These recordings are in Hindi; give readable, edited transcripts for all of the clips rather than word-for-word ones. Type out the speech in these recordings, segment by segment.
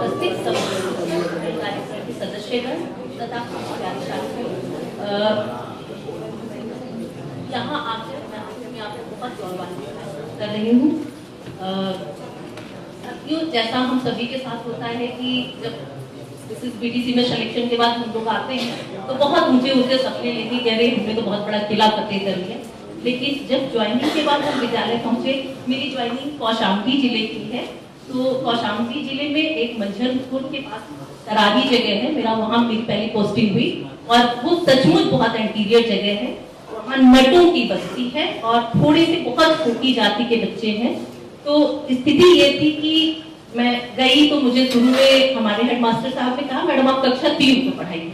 उपस्थित कार्यक्रम के सदस्यगण तथा यहाँ आकर मैं अपने आप को बहुत गौरवान्वित कर रही हूँ। जैसा हम सभी के साथ होता है कि जब बीटीसी में सिलेक्शन के बाद हम लोग आते हैं तो बहुत ऊंचे ऊंचे सपने लेके कह रहे हमने तो बहुत बड़ा किला फतेह कर लिया, लेकिन जब ज्वाइनिंग के बाद हम विद्यालय पहुंचे, मेरी ज्वाइनिंग कौशाम्बी जिले की है। तो कौशाम्बी जिले में एक मंझनपुर के पास तरावी जगह है, मेरा वहाँ मेरी पहली पोस्टिंग हुई और वो सचमुच बहुत इंटीरियर जगह है। वहाँ नटों की बस्ती है और थोड़े से बहुत छोटी जाति के बच्चे हैं। तो स्थिति ये थी कि मैं गई तो मुझे शुरू में हमारे हेडमास्टर साहब ने कहा मैडम आप कक्षा 3 को पढ़ाइए।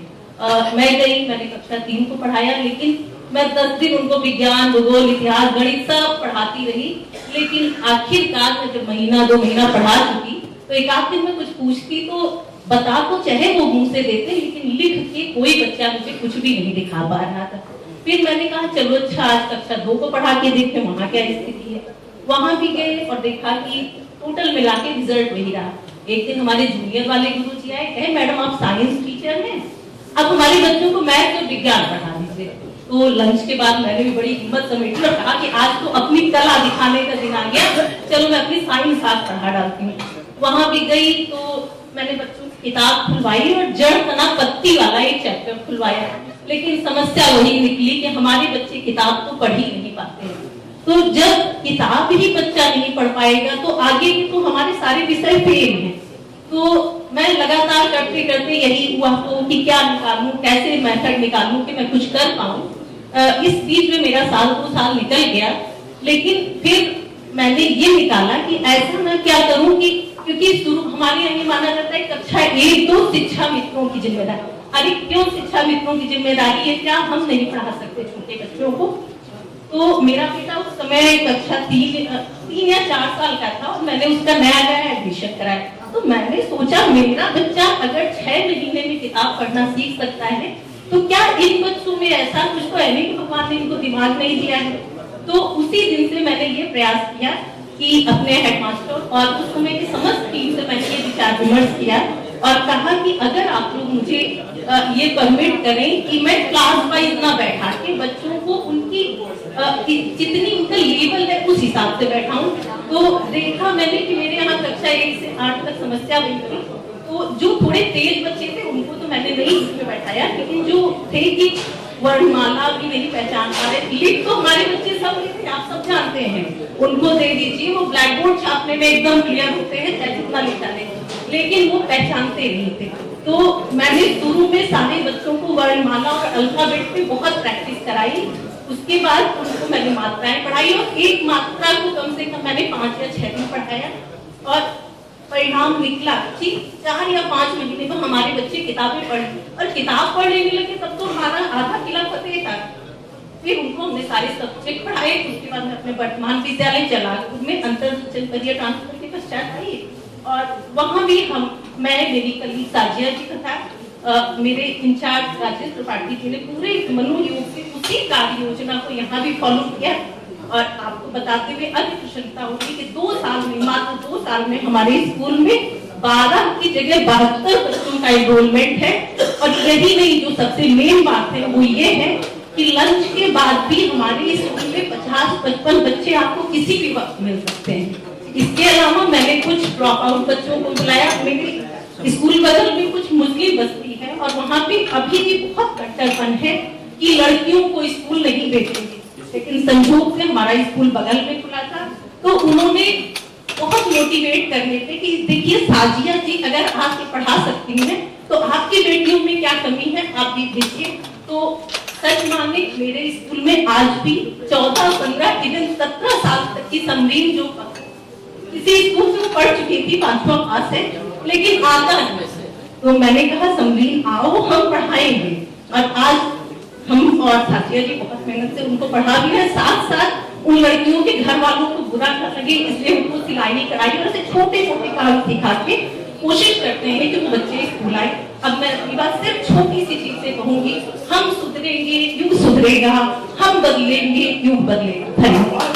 मैं गई, मैंने कक्षा 3 को पढ़ाया, लेकिन मैं 10 दिन उनको विज्ञान, भूगोल, इतिहास, गणित सब पढ़ाती रही। लेकिन आखिरकार मैं जब महीना 2 महीना पढ़ा चुकी तो एक आध दिन में कुछ पूछती तो बता तो चाहे वो मुंह से देते, लेकिन लिख के कोई बच्चा मुझे कुछ भी नहीं दिखा पा रहा था। फिर मैंने कहा चलो अच्छा आज कक्षा 2 को पढ़ा के देखें वहाँ क्या स्थिति है। वहां भी गए और देखा कि टोटल मिला के रिजल्ट वही रहा। एक दिन हमारे जूनियर वाले गुरुजी आए, कहे मैडम आप साइंस टीचर हैं, अब हमारे बच्चों को मैथ और विज्ञान पढ़ा दीजिए। तो लंच के बाद मैंने भी बड़ी हिम्मत समेटी और कहा कि आज तो अपनी कला दिखाने का दिन आ गया, चलो मैं अपनी साइंस आज पढ़ा डालती हूँ। वहां भी गई तो मैंने बच्चों की किताब खुलवाई और जड़ तना पत्ती वाला एक चैप्टर खुलवाया, लेकिन समस्या वही निकली कि हमारे बच्चे किताब तो पढ़ ही नहीं पाते हैं। तो जब किताब ही बच्चा नहीं पढ़ पाएगा तो आगे भी तो हमारे सारे विषय फेल हैं। तो मैं लगातार करते करते यही हुआ तो कि क्या निकालूं, कैसे मेथड निकालूं कि मैं कुछ कर पाऊं। इस बीच में मेरा 2 साल निकल गया, लेकिन फिर मैंने ये निकाला कि ऐसा मैं क्या करूं कि क्योंकि शुरू हमारे यहाँ ये माना जाता है कक्षा 1-2 शिक्षा मित्रों की जिम्मेदारी। अरे क्यों शिक्षा मित्रों की जिम्मेदारी है, क्या हम नहीं पढ़ा सकते छोटे बच्चों को? तो मेरा बेटा उस समय कक्षा 3 या 4 साल का था और मैंने उसका नया एडमिशन कराया। तो मैंने सोचा मेरा बच्चा अगर 6 महीने में किताब पढ़ना सीख सकता है तो क्या इन बच्चों में ऐसा कुछ तो है नहीं कि भगवान ने इनको दिमाग नहीं दिया है। तो उसी दिन से मैंने ये प्रयास किया कि अपने हेडमास्टर और उस समय की समस्त टीम से मैंने ये विचार विमर्श किया और कहा कि अगर आप लोग मुझे ये परमिट करें कि मैं क्लास वाइज ना बैठा के बच्चों को उनकी जितनी उनका लेवल है उस हिसाब से बैठाऊं। तो देखा मैंने कि मेरे यहाँ कक्षा 1 से 8 तक समस्या हुई थी। तो जो थोड़े तेज बच्चे थे उनको तो मैंने नहीं इसमें बैठाया, लेकिन जो थे कि वर्णमाला भी नहीं पहचान पा रहे, लिख तो हमारे बच्चे सब लिखते आप सब जानते हैं, उनको दे दीजिए, वो ब्लैक बोर्ड छापने में एकदम क्लियर होते हैं चाहे जितना लिखा ले, लेकिन वो पहचानते नहीं थे। तो मैंने शुरू में सारे बच्चों को वर्णमाला और अल्फाबेट पे बहुत प्रैक्टिस कराई। उसके बाद उनको मैंने मात्राएं पढ़ाई और एक मात्रा को कम से कम मैंने 5 या 6 दिन पढ़ाया और परिणाम निकला कि 4 या 5 महीने में हमारे बच्चे किताबें पढ़े और किताब पढ़ने लगे तब तो हमारा आधा किला फतेह था। फिर उनको हमने सारे सब्जेक्ट पढ़ाए। उसके बाद मैं अपने वर्तमान विद्यालय जलालपुर में अंतर करियर ट्रांसफर के पश्चात आई और वहाँ भी मैं मेरी कलीग साजिया जी तथा मेरे इंचार्ज राजेश त्रिपाठी जी ने पूरे मनोयोग से उसी कार्य योजना को यहाँ भी फॉलो किया। और आपको बताते हुए अति प्रसन्नता होगी कि 2 साल में, मात्र 2 साल में हमारे स्कूल में 12 की जगह 72 बच्चों का एनरोलमेंट है। और यही नहीं, जो सबसे मेन बात है वो ये है कि लंच के बाद भी हमारे स्कूल में 50-55 बच्चे आपको किसी भी वक्त मिल सकते हैं। इसके अलावा मैंने कुछ ड्रॉप आउट बच्चों को बुलाया। मेरे स्कूल बगल में कुछ मुस्लिम बस्ती है और वहाँ पे अभी भी बहुत कट्टरपन है कि लड़कियों को स्कूल नहीं भेजेंगे, लेकिन संयोग से हमारा स्कूल बगल में खुला था तो उन्होंने बहुत मोटिवेट करने थे कि देखिए साजिया जी अगर आपके पढ़ा सकती हैं तो आपकी बेटियों में क्या कमी है आप भी देखिए। तो सच माने मेरे स्कूल में आज भी 14-15 इवन 17 साल तक की समरीन जो किसी स्कूल से पढ़ चुकी थी 5वां पास है लेकिन आता है, तो मैंने कहा समरीन आओ हम पढ़ाएंगे। और आज हम और साथिया जी बहुत मेहनत से उनको पढ़ा भी है, साथ साथ उन लड़कियों के घर वालों को बुरा न लगे इसलिए उनको सिलाई कराई और ऐसे छोटे-छोटे काम सिखा के कोशिश करते हैं कि वो बच्चे स्कूल आए। अब मैं अपनी बात सिर्फ छोटी सी चीज से कहूंगी, हम सुधरेंगे युग सुधरेगा, हम बदलेंगे युग बदलेगा। धन्यवाद।